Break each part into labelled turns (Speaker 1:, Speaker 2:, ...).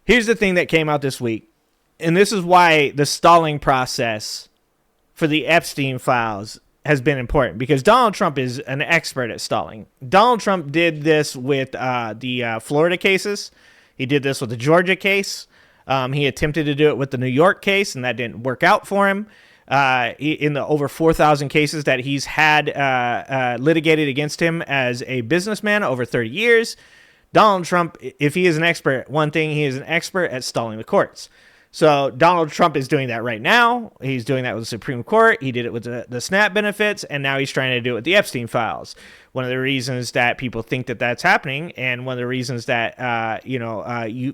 Speaker 1: Here's the thing that came out this week, and this is why the stalling process for the Epstein files has been important, because Donald Trump is an expert at stalling. Donald Trump did this with the Florida cases. He did this with the Georgia case. He attempted to do it with the New York case, and that didn't work out for him. In the over 4,000 cases that he's had litigated against him as a businessman over 30 years, Donald Trump, if he is an expert at one thing, he is an expert at stalling the courts. So Donald Trump is doing that right now. He's doing that with the Supreme Court. He did it with the SNAP benefits, and now he's trying to do it with the Epstein files. One of the reasons that people think that that's happening, and one of the reasons that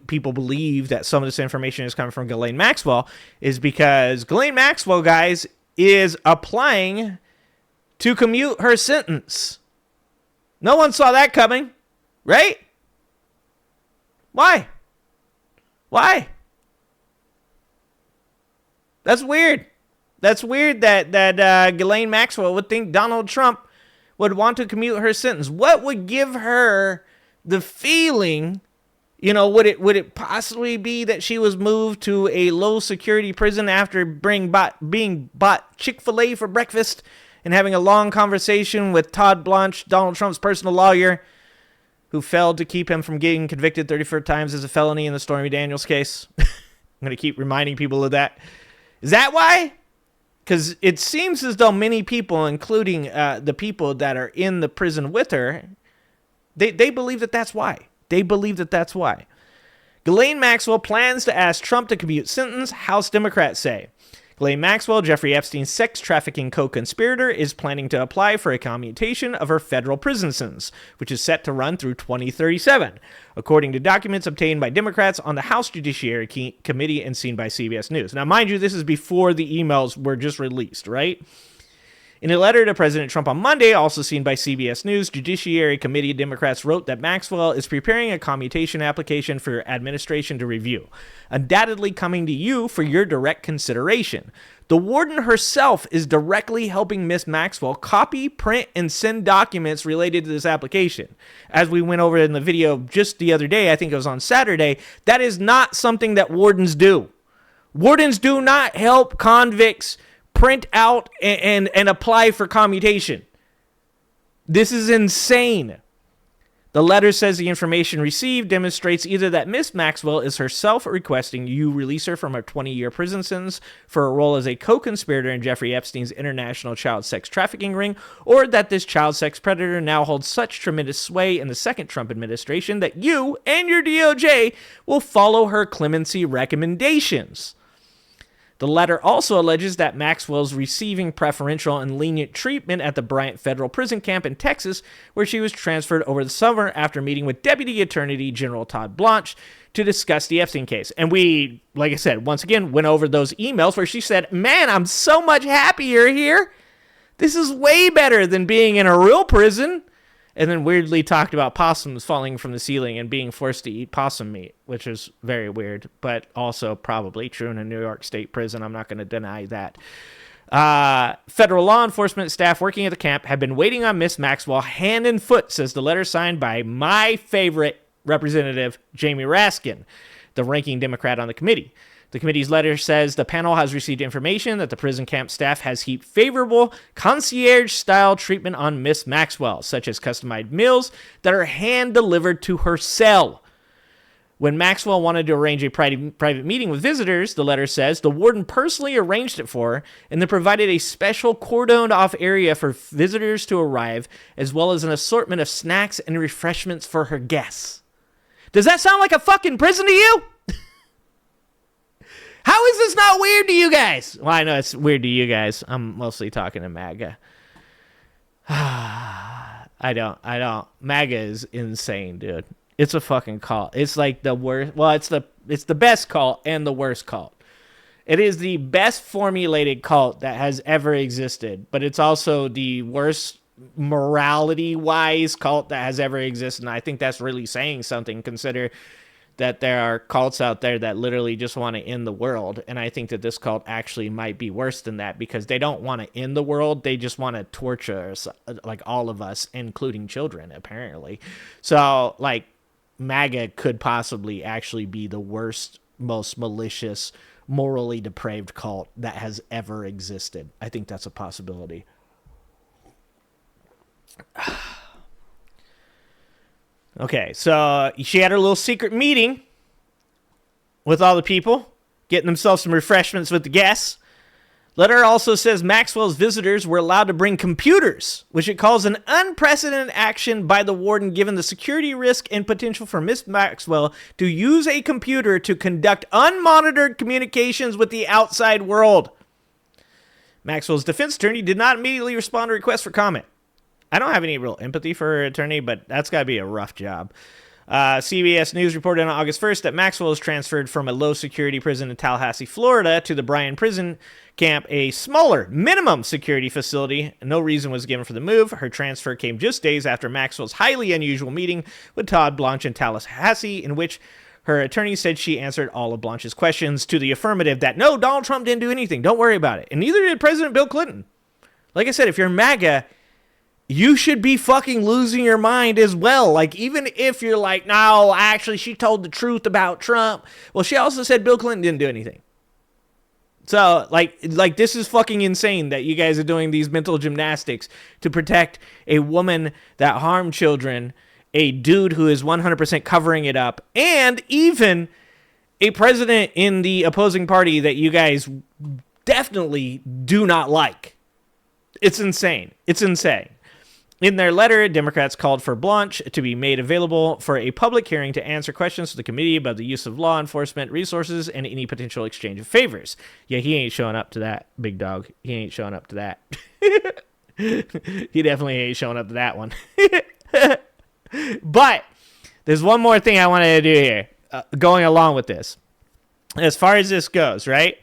Speaker 1: people believe that some of this information is coming from Ghislaine Maxwell, is because Ghislaine Maxwell, guys, is applying to commute her sentence. No one saw that coming, right? Why? That's weird. That's weird that Ghislaine Maxwell would think Donald Trump would want to commute her sentence. What would give her the feeling, would it possibly be that she was moved to a low security prison after being bought Chick-fil-A for breakfast and having a long conversation with Todd Blanche, Donald Trump's personal lawyer, who failed to keep him from getting convicted 34 times as a felony in the Stormy Daniels case? I'm going to keep reminding people of that. Is that why? Because it seems as though many people, including the people that are in the prison with her, they believe that that's why. Ghislaine Maxwell plans to ask Trump to commute sentence, House Democrats say. Ghislaine Maxwell, Jeffrey Epstein's sex trafficking co-conspirator, is planning to apply for a commutation of her federal prison sentence, which is set to run through 2037, according to documents obtained by Democrats on the House Judiciary Committee and seen by CBS News. Now, mind you, this is before the emails were just released, right? In a letter to President Trump on Monday, also seen by CBS News, Judiciary Committee Democrats wrote that Maxwell is preparing a commutation application for your administration to review, undoubtedly coming to you for your direct consideration. The warden herself is directly helping Miss Maxwell copy, print, and send documents related to this application. As we went over in the video just the other day, I think it was on Saturday, that is not something that wardens do. Wardens do not help convicts print out and apply for commutation. This is insane. The letter says the information received demonstrates either that Miss Maxwell is herself requesting you release her from her 20-year prison sentence for a role as a co-conspirator in Jeffrey Epstein's international child sex trafficking ring, or that this child sex predator now holds such tremendous sway in the second Trump administration that you and your DOJ will follow her clemency recommendations. The letter also alleges that Maxwell's receiving preferential and lenient treatment at the Bryant Federal Prison Camp in Texas, where she was transferred over the summer after meeting with Deputy Attorney General Todd Blanche to discuss the Epstein case. And we, like I said, once again, went over those emails where she said, "Man, I'm so much happier here. This is way better than being in a real prison." And then weirdly talked about possums falling from the ceiling and being forced to eat possum meat, which is very weird, but also probably true in a New York State prison. I'm not going to deny that. Federal law enforcement staff working at the camp have been waiting on Miss Maxwell hand and foot, says the letter signed by my favorite representative, Jamie Raskin, the ranking Democrat on the committee. The committee's letter says the panel has received information that the prison camp staff has heaped favorable concierge-style treatment on Miss Maxwell, such as customized meals that are hand-delivered to her cell. When Maxwell wanted to arrange a private meeting with visitors, the letter says, the warden personally arranged it for her and then provided a special cordoned-off area for visitors to arrive, as well as an assortment of snacks and refreshments for her guests. Does that sound like a fucking prison to you? How is this not weird to you guys? Well, I know it's weird to you guys. I'm mostly talking to MAGA. I don't. MAGA is insane, dude. It's a fucking cult. It's like the worst. Well, it's the best cult and the worst cult. It is the best formulated cult that has ever existed, but it's also the worst morality-wise cult that has ever existed. And I think that's really saying something. Consider that there are cults out there that literally just want to end the world. And I think that this cult actually might be worse than that, because they don't want to end the world. They just want to torture us, like all of us, including children, apparently. So, like, MAGA could possibly actually be the worst, most malicious, morally depraved cult that has ever existed. I think that's a possibility. Okay, so she had her little secret meeting with all the people, getting themselves some refreshments with the guests. Letter also says Maxwell's visitors were allowed to bring computers, which it calls an unprecedented action by the warden given the security risk and potential for Miss Maxwell to use a computer to conduct unmonitored communications with the outside world. Maxwell's defense attorney did not immediately respond to requests for comment. I don't have any real empathy for her attorney, but that's got to be a rough job. CBS News reported on August 1st that Maxwell was transferred from a low-security prison in Tallahassee, Florida, to the Bryan Prison Camp, a smaller, minimum security facility. No reason was given for the move. Her transfer came just days after Maxwell's highly unusual meeting with Todd Blanche in Tallahassee, in which her attorney said she answered all of Blanche's questions to the affirmative that, no, Donald Trump didn't do anything. Don't worry about it. And neither did President Bill Clinton. Like I said, if you're MAGA, you should be fucking losing your mind as well. Like, even if you're like, no, actually, she told the truth about Trump. Well, she also said Bill Clinton didn't do anything. So, like this is fucking insane that you guys are doing these mental gymnastics to protect a woman that harmed children, a dude who is 100% covering it up, and even a president in the opposing party that you guys definitely do not like. It's insane. It's insane. In their letter, Democrats called for Blanche to be made available for a public hearing to answer questions to the committee about the use of law enforcement resources and any potential exchange of favors. Yeah, he ain't showing up to that, big dog. He ain't showing up to that. He definitely ain't showing up to that one. But there's one more thing I wanted to do here, going along with this. As far as this goes, right?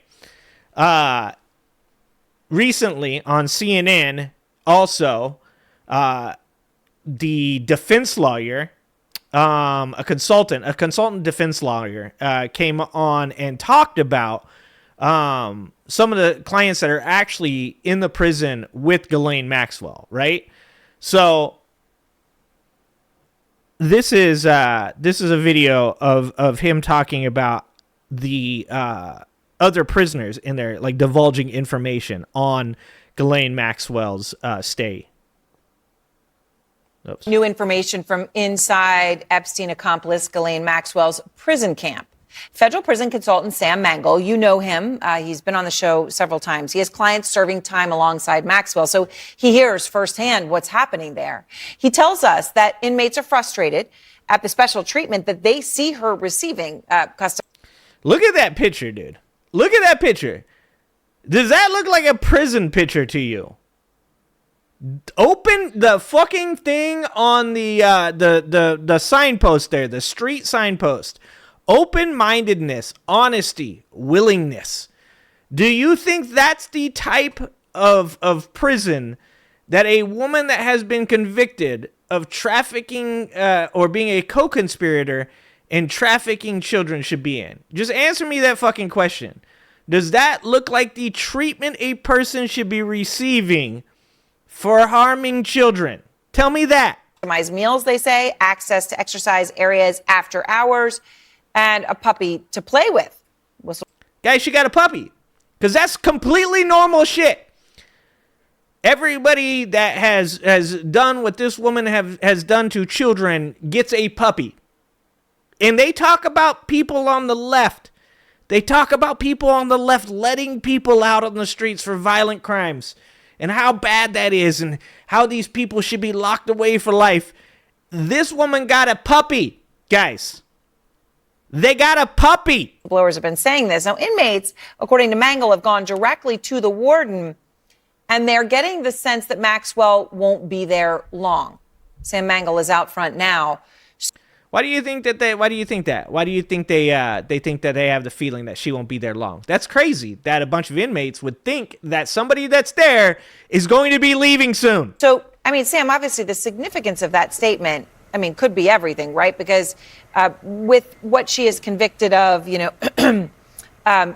Speaker 1: Recently on CNN, also, the defense lawyer, a consultant defense lawyer, came on and talked about some of the clients that are actually in the prison with Ghislaine Maxwell, right? So this is a video of him talking about the other prisoners in there, like divulging information on Ghislaine Maxwell's stay. Oops.
Speaker 2: New information from inside Epstein accomplice Ghislaine Maxwell's prison camp. Federal prison consultant Sam Mangle, you know him. He's been on the show several times. He has clients serving time alongside Maxwell, so he hears firsthand what's happening there. He tells us that inmates are frustrated at the special treatment that they see her receiving.
Speaker 1: Look at that picture, dude. Look at that picture. Does that look like a prison picture to you? Open the fucking thing on the signpost there, the street signpost. Open-mindedness, honesty, willingness. Do you think that's the type of prison that a woman that has been convicted of trafficking or being a co-conspirator and trafficking children should be in? Just answer me that fucking question. Does that look like the treatment a person should be receiving for harming children? Tell me that.
Speaker 2: Meals, they say, access to exercise areas after hours, and a puppy to play with.
Speaker 1: Guys, she got a puppy. Because that's completely normal shit. Everybody that has done what this woman has done to children gets a puppy. And they talk about people on the left. They talk about people on the left letting people out on the streets for violent crimes. And how bad that is, and how these people should be locked away for life. This woman got a puppy, guys. They got a puppy.
Speaker 2: Blowers have been saying this. Now, inmates, according to Mangle, have gone directly to the warden, and they're getting the sense that Maxwell won't be there long. Sam Mangle is out front now.
Speaker 1: Why do you think that? Why do you think they think that they have the feeling that she won't be there long? That's crazy that a bunch of inmates would think that somebody that's there is going to be leaving soon.
Speaker 2: So, I mean, Sam, obviously the significance of that statement, I mean, could be everything, right? Because with what she is convicted of, you know,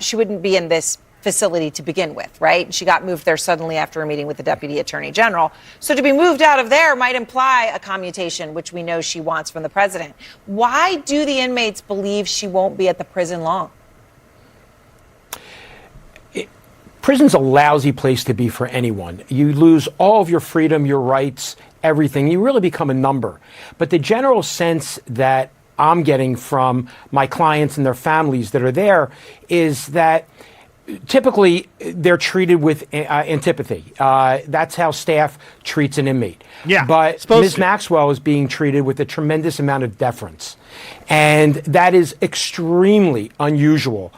Speaker 2: she wouldn't be in this facility to begin with, right? She got moved there suddenly after a meeting with the deputy attorney general. So to be moved out of there might imply a commutation, which we know she wants from the president. Why do the inmates believe she won't be at the prison long?
Speaker 3: Prison's a lousy place to be for anyone. You lose all of your freedom, your rights, everything. You really become a number. But the general sense that I'm getting from my clients and their families that are there is that typically they're treated with antipathy. That's how staff treats an inmate.
Speaker 1: Yeah,
Speaker 3: but Ms. Maxwell is being treated with a tremendous amount of deference. And that is extremely unusual,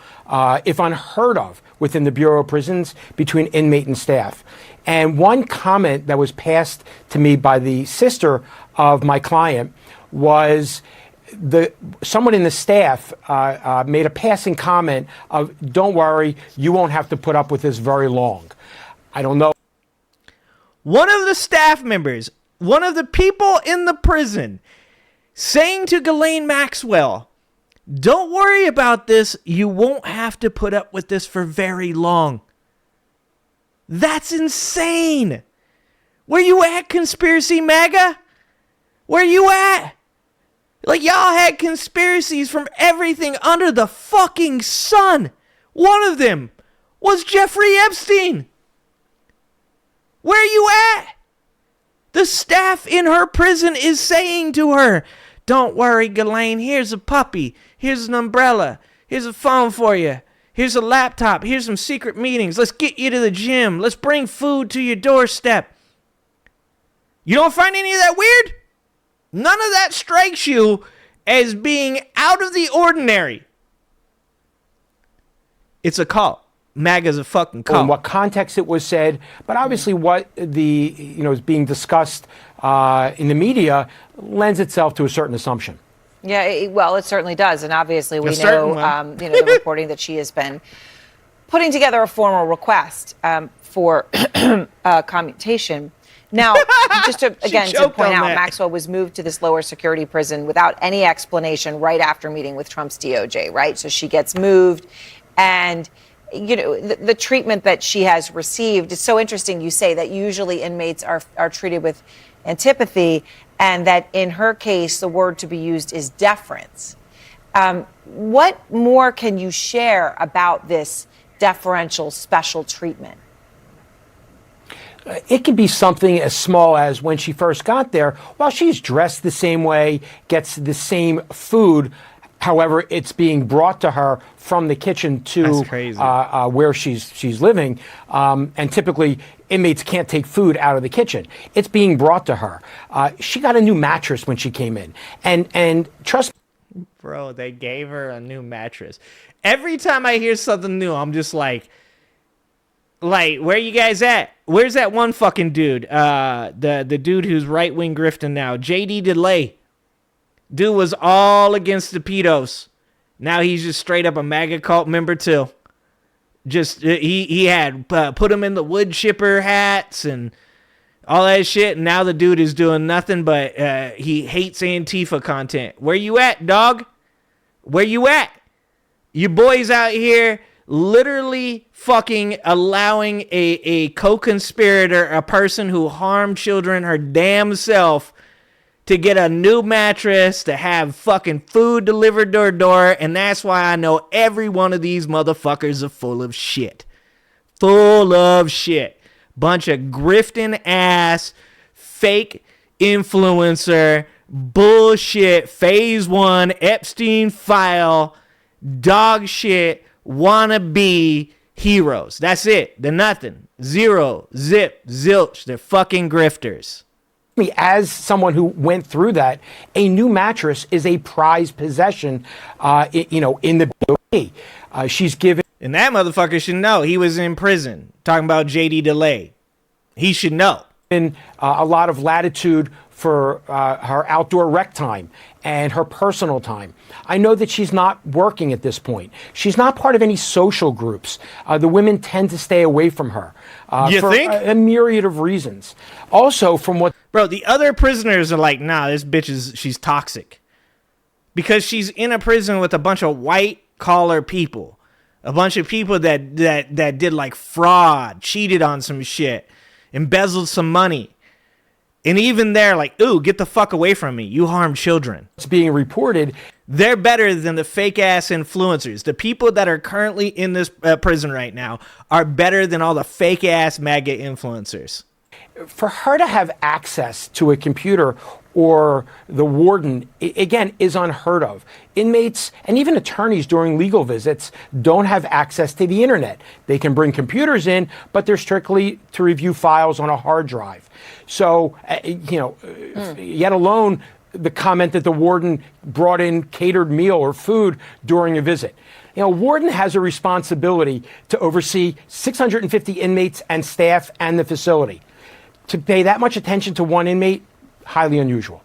Speaker 3: if unheard of, within the Bureau of Prisons between inmate and staff. And one comment that was passed to me by the sister of my client was someone in the staff made a passing comment of, "Don't worry, you won't have to put up with this very long." I don't know.
Speaker 1: One of the staff members, one of the people in the prison, saying to Ghislaine Maxwell, "Don't worry about this. You won't have to put up with this for very long." That's insane. Where you at, conspiracy MAGA? Where you at? Like, y'all had conspiracies from everything under the fucking sun. One of them was Jeffrey Epstein. Where you at? The staff in her prison is saying to her, "Don't worry, Ghislaine, here's a puppy. Here's an umbrella. Here's a phone for you. Here's a laptop. Here's some secret meetings. Let's get you to the gym. Let's bring food to your doorstep." You don't find any of that weird? None of that strikes you as being out of the ordinary. It's a cult. MAGA's a fucking cult.
Speaker 3: In what context it was said, but obviously what is being discussed in the media lends itself to a certain assumption.
Speaker 2: Yeah, well, it certainly does, and obviously we know, the reporting that she has been putting together a formal request for commutation. Now, just to point out, Maxwell was moved to this lower security prison without any explanation right after meeting with Trump's DOJ, right? So she gets moved, and the treatment that she has received is so interesting. You say that usually inmates are treated with antipathy, and that in her case, the word to be used is deference. What more can you share about this deferential special treatment?
Speaker 3: It can be something as small as when she first got there, while she's dressed the same way, gets the same food, however, it's being brought to her from the kitchen to where she's living. And typically, inmates can't take food out of the kitchen. It's being brought to her. She got a new mattress when she came in. And trust me.
Speaker 1: Bro, they gave her a new mattress. Every time I hear something new, I'm just like, where you guys at? Where's that one fucking dude? The dude who's right-wing grifting now. JD DeLay. Dude was all against the pedos. Now he's just straight up a MAGA cult member too. Just he had put him in the wood chipper hats and all that shit. And now the dude is doing nothing but he hates Antifa content. Where you at, dog? Where you at? You boys out here literally fucking allowing a co-conspirator, a person who harmed children, her damn self, to get a new mattress, to have fucking food delivered to her door, and that's why I know every one of these motherfuckers are full of shit. Full of shit. Bunch of grifting ass, fake influencer, bullshit, phase one, Epstein file, dog shit, wannabe heroes. That's it. They're nothing. Zero, zip, zilch. They're fucking grifters.
Speaker 3: As someone who went through that, a new mattress is a prized possession, in the BOP. She's given.
Speaker 1: And that motherfucker should know. He was in prison. Talking about JD DeLay. He should know.
Speaker 3: A lot of latitude for her outdoor rec time and her personal time. I know that she's not working at this point. She's not part of any social groups. The women tend to stay away from her.
Speaker 1: You
Speaker 3: for
Speaker 1: think?
Speaker 3: A myriad of reasons. Also, from what...
Speaker 1: Bro, the other prisoners are like, nah, this bitch she's toxic. Because she's in a prison with a bunch of white collar people. A bunch of people that did like fraud, cheated on some shit, embezzled some money. And even they're like, ooh, get the fuck away from me. You harm children.
Speaker 3: It's being reported.
Speaker 1: They're better than the fake ass influencers. The people that are currently in this prison right now are better than all the fake ass MAGA influencers.
Speaker 3: For her to have access to a computer or the warden, again, is unheard of. Inmates and even attorneys during legal visits don't have access to the internet. They can bring computers in, but they're strictly to review files on a hard drive. So, yet alone the comment that the warden brought in catered meal or food during a visit. Warden has a responsibility to oversee 650 inmates and staff and the facility. To pay that much attention to one inmate, highly unusual.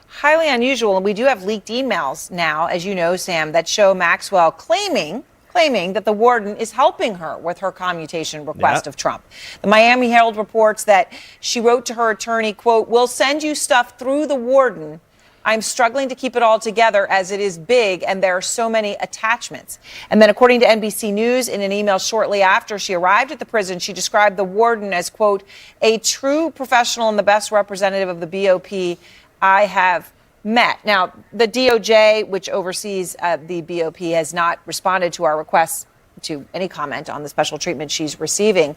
Speaker 2: Highly unusual. And we do have leaked emails now, as you know, Sam, that show Maxwell claiming that the warden is helping her with her commutation request of Trump. The Miami Herald reports that she wrote to her attorney, quote, "We'll send you stuff through the warden. I'm struggling to keep it all together as it is big and there are so many attachments." And then according to NBC News, in an email shortly after she arrived at the prison, she described the warden as, quote, "a true professional and the best representative of the BOP I have met." Now, the DOJ, which oversees the BOP, has not responded to our requests to any comment on the special treatment she's receiving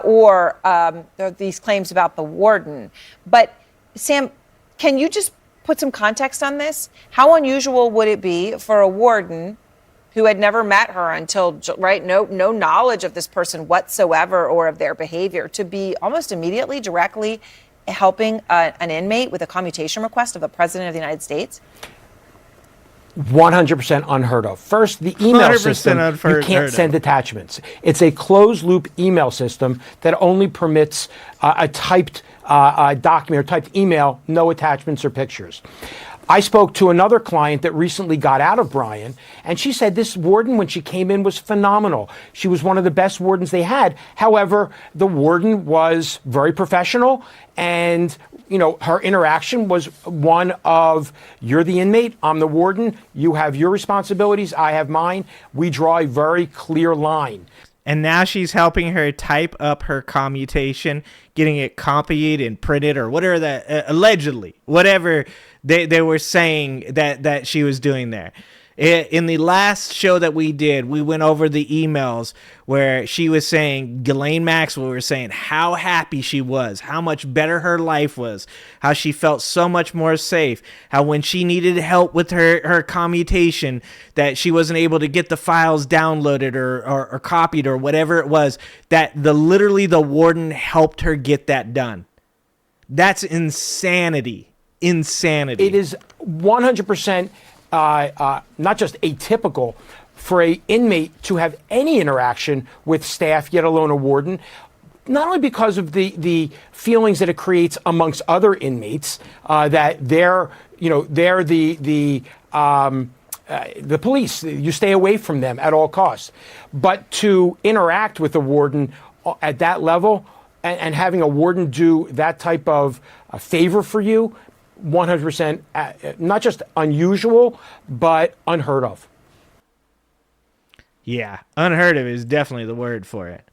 Speaker 2: or these claims about the warden. But, Sam, can you just put some context on this? How unusual would it be for a warden who had never met her until, right, no knowledge of this person whatsoever or of their behavior, to be almost immediately directly helping an inmate with a commutation request of the president of the United States?
Speaker 3: 100% unheard of. First, the email system, you can't send attachments. It's a closed-loop email system that only permits a typed document or typed email, no attachments or pictures. I spoke to another client that recently got out of Bryan, and she said this warden, when she came in, was phenomenal. She was one of the best wardens they had. However, the warden was very professional, and her interaction was one of, you're the inmate, I'm the warden, you have your responsibilities, I have mine. We draw a very clear line.
Speaker 1: And now she's helping her type up her commutation, getting it copied and printed or whatever that, allegedly, whatever they were saying that she was doing there. In the last show that we did, we went over the emails where she was saying, Ghislaine Maxwell was saying how happy she was, how much better her life was, how she felt so much more safe, how when she needed help with her commutation, that she wasn't able to get the files downloaded or copied or whatever it was, that literally the warden helped her get that done. That's insanity. Insanity.
Speaker 3: It is 100%. Not just atypical for an inmate to have any interaction with staff, yet alone a warden, not only because of the feelings that it creates amongst other inmates, that they're the police, you stay away from them at all costs, but to interact with the warden at that level and having a warden do that type of favor for you, 100% not just unusual, but unheard of.
Speaker 1: Yeah, unheard of is definitely the word for it.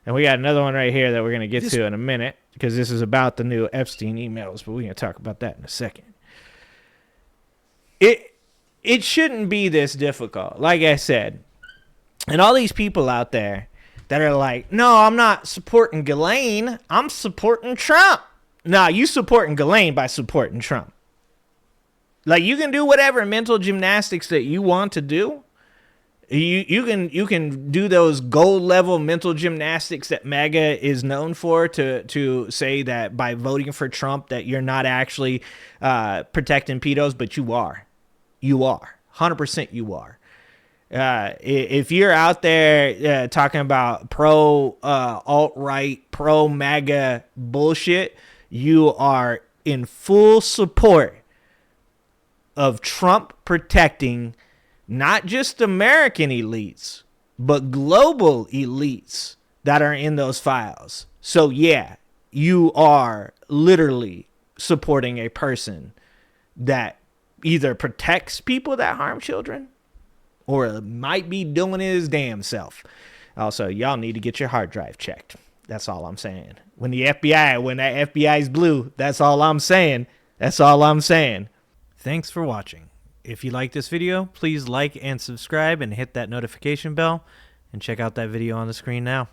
Speaker 1: And we got another one right here that we're going to get to in a minute, because this is about the new Epstein emails, but we're going to talk about that in a second. It shouldn't be this difficult, like I said. And all these people out there that are like, no, I'm not supporting Ghislaine, I'm supporting Trump. Nah, you supporting Ghislaine by supporting Trump. Like, you can do whatever mental gymnastics that you want to do. You can do those gold level mental gymnastics that MAGA is known for to say that by voting for Trump that you're not actually protecting pedos, but you are. You are. 100% you are. If you're out there talking about pro alt-right, pro MAGA bullshit, you are in full support of Trump protecting not just American elites, but global elites that are in those files. So yeah, you are literally supporting a person that either protects people that harm children or it might be doing his damn self. Also, y'all need to get your hard drive checked. That's all I'm saying. When that FBI's blue, that's all I'm saying. That's all I'm saying. Thanks for watching. If you like this video, please like and subscribe and hit that notification bell, and check out that video on the screen now.